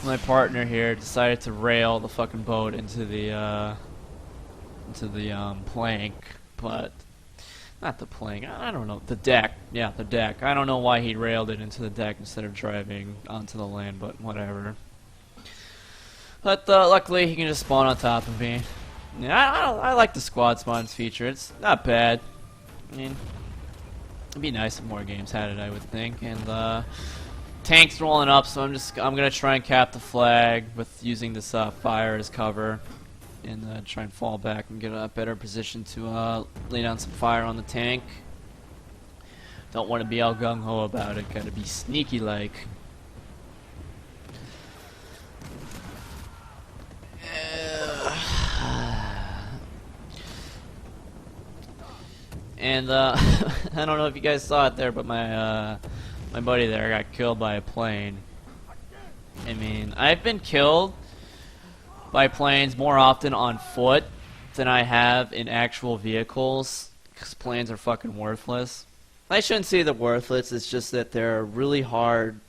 my partner here decided to rail the fucking boat into the plank, but not the plank. I don't know, the deck. Yeah, the deck. I don't know why he railed it into the deck instead of driving onto the land, but whatever. But luckily, he can just spawn on top of me. Yeah, I like the squad spawns feature. It's not bad. I mean, it'd be nice if more games had it, I would think. And tank's rolling up, so I'm gonna try and cap the flag with using this fire as cover, and try and fall back and get a better position to lay down some fire on the tank. Don't want to be all gung ho about it. Gotta be sneaky like. And I don't know if you guys saw it there, but my buddy there got killed by a plane. I mean, I've been killed by planes more often on foot than I have in actual vehicles, because planes are fucking worthless. I shouldn't say they're worthless, it's just that they're really hard.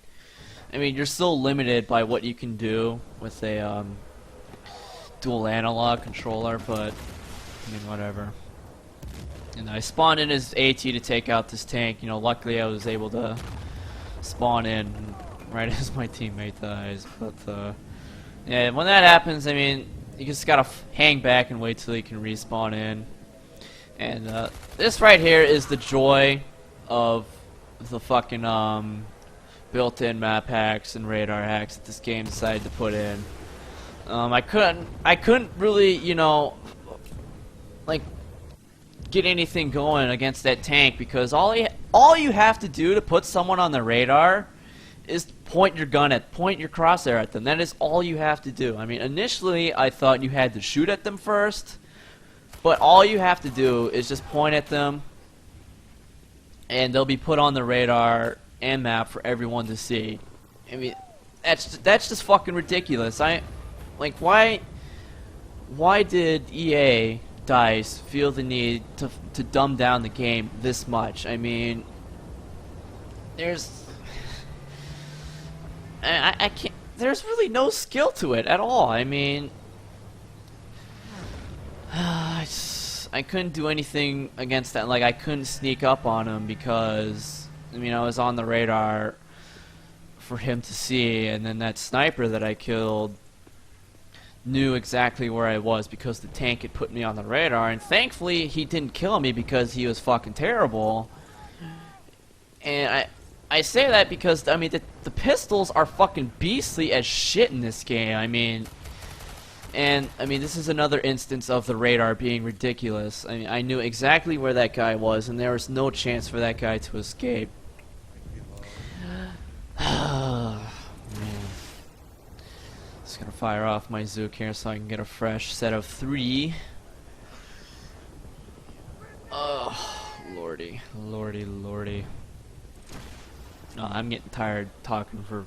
I mean, you're still limited by what you can do with a dual analog controller, but I mean, whatever. And I spawned in as AT to take out this tank. You know, luckily I was able to spawn in right as my teammate dies. But yeah, when that happens, I mean, you just gotta hang back and wait till you can respawn in. And this right here is the joy of the fucking built-in map hacks and radar hacks that this game decided to put in. I couldn't really, you know, like, get anything going against that tank, because all you have to do to put someone on the radar is point your crosshair at them. That is all you have to do. I mean, initially I thought you had to shoot at them first, but all you have to do is just point at them, and they'll be put on the radar and map for everyone to see. I mean, that's just fucking ridiculous. Like, why did EA DICE feel the need to dumb down the game this much? I mean, I can't. There's really no skill to it at all. I mean, I couldn't do anything against that. Like, I couldn't sneak up on him because, I mean, I was on the radar for him to see, and then that sniper that I killed knew exactly where I was because the tank had put me on the radar, and thankfully he didn't kill me because he was fucking terrible. And I say that because, I mean, the pistols are fucking beastly as shit in this game. I mean, this is another instance of the radar being ridiculous. I mean, I knew exactly where that guy was, and there was no chance for that guy to escape. Just gonna fire off my Zook here so I can get a fresh set of 3. Oh, lordy, lordy, lordy. Oh, I'm getting tired talking for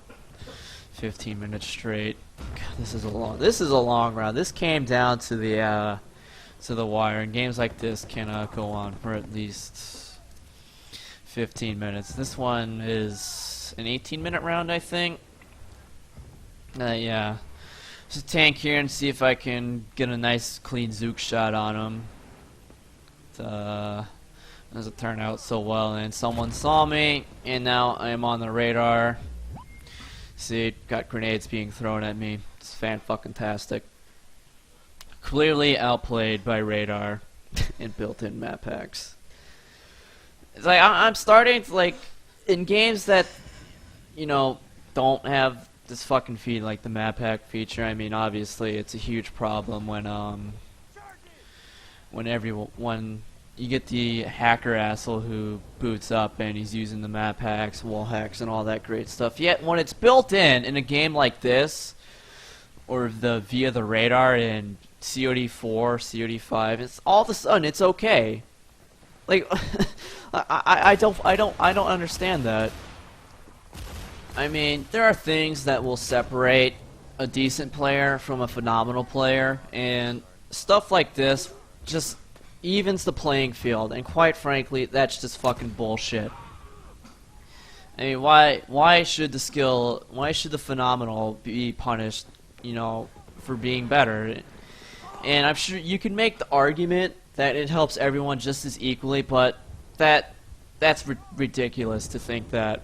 15 minutes straight. God, this is a long round. This came down to the wire, and games like this can go on for at least 15 minutes. This one is an 18-minute round, I think. Yeah. Just tank here and see if I can get a nice clean Zook shot on him. Doesn't turn out so well, and someone saw me, and now I am on the radar. See, got grenades being thrown at me. It's fan-fucking-tastic. Clearly outplayed by radar and built-in map hacks. It's like I'm starting to, like, in games that, you know, don't have this fucking feed like the map hack feature. I mean, obviously it's a huge problem when you get the hacker asshole who boots up and he's using the map hacks, wall hacks, and all that great stuff. Yet when it's built in a game like this, or via the radar in COD4, COD5, it's all of a sudden it's okay. Like, I don't understand that. I mean, there are things that will separate a decent player from a phenomenal player, and stuff like this just evens the playing field, and quite frankly, that's just fucking bullshit. I mean, why should the phenomenal be punished, for being better? And I'm sure you can make the argument that it helps everyone just as equally, but that's ridiculous to think that.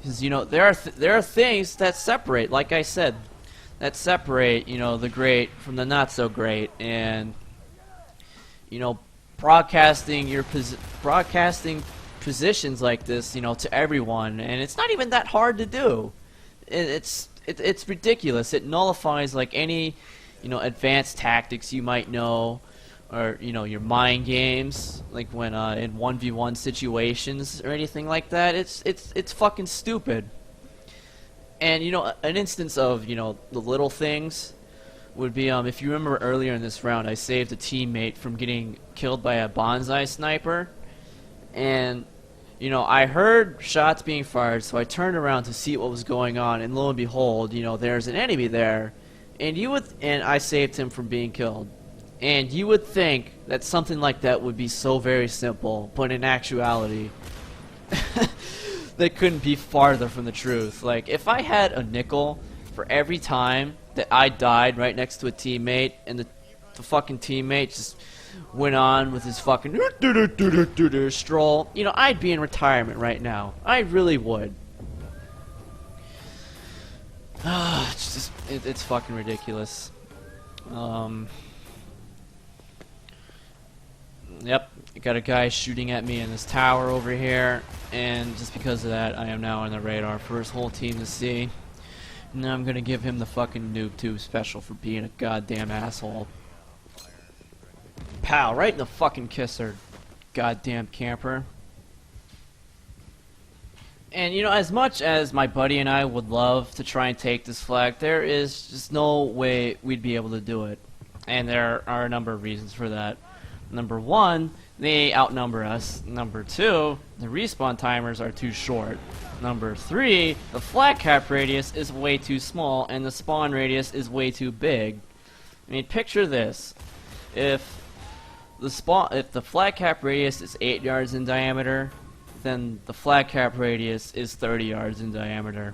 Because, there are things that separate, like I said, that separate, the great from the not so great, and, broadcasting positions like this, to everyone, and it's not even that hard to do. It's ridiculous. It nullifies like any, advanced tactics you might know, or your mind games, like when in 1v1 situations or anything like that. It's fucking stupid. And an instance of the little things would be if you remember earlier in this round, I saved a teammate from getting killed by a bonsai sniper, and I heard shots being fired, so I turned around to see what was going on, and lo and behold, there's an enemy there, and I saved him from being killed. And you would think that something like that would be so very simple, but in actuality, that couldn't be farther from the truth. Like, if I had a nickel for every time that I died right next to a teammate, and the fucking teammate just went on with his fucking stroll, I'd be in retirement right now. I really would. It's fucking ridiculous. Yep, got a guy shooting at me in this tower over here, and just because of that, I am now on the radar for his whole team to see. Now I'm gonna give him the fucking noob tube special for being a goddamn asshole. Pow, right in the fucking kisser, goddamn camper. And as much as my buddy and I would love to try and take this flag, there is just no way we'd be able to do it. And there are a number of reasons for that. Number one, they outnumber us. Number two, the respawn timers are too short. Number three, the flag cap radius is way too small, and the spawn radius is way too big. I mean, picture this: if the flag cap radius is 8 yards in diameter, then the flag cap radius is 30 yards in diameter.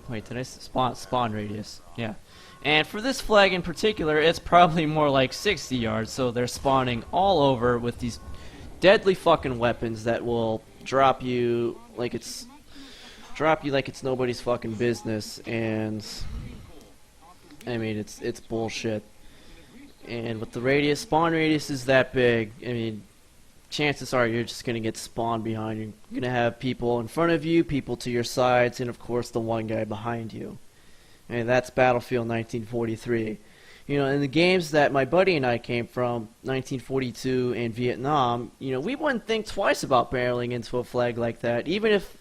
Wait, did I spawn radius? Yeah. And for this flag in particular, it's probably more like 60 yards, so they're spawning all over with these deadly fucking weapons that will drop you like it's nobody's fucking business. And I mean, it's bullshit. And with the spawn radius is that big, I mean, chances are you're just gonna get spawned behind you. You're gonna have people in front of you, people to your sides, and of course the one guy behind you. And that's Battlefield 1943. In the games that my buddy and I came from, 1942 and Vietnam, we wouldn't think twice about barreling into a flag like that, even if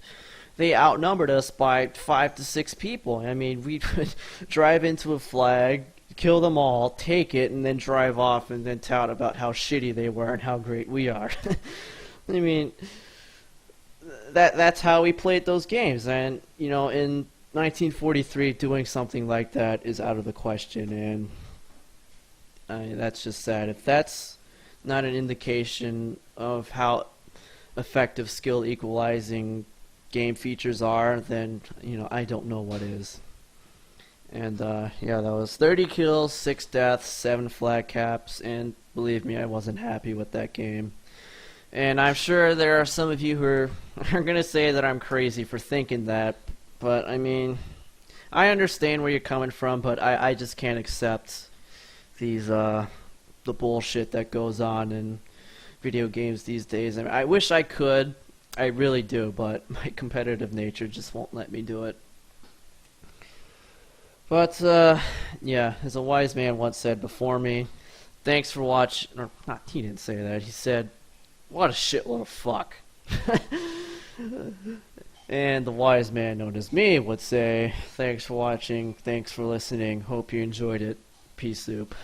they outnumbered us by 5 to 6 people. I mean, we would drive into a flag, kill them all, take it, and then drive off and then tout about how shitty they were and how great we are. I mean, that's how we played those games. And, in 1943, doing something like that is out of the question, and that's just sad. If that's not an indication of how effective skill equalizing game features are, then I don't know what is. And yeah, that was 30 kills, 6 deaths, 7 flag caps, and believe me, I wasn't happy with that game. And I'm sure there are some of you who are gonna say that I'm crazy for thinking that. But, I mean, I understand where you're coming from, but I just can't accept the bullshit that goes on in video games these days. I mean, I wish I could, I really do, but my competitive nature just won't let me do it. But, yeah, as a wise man once said before me, thanks for watching, or not, he didn't say that, he said, what a shitload of fuck. And the wise man known as me would say, thanks for watching, thanks for listening, hope you enjoyed it, peace soup.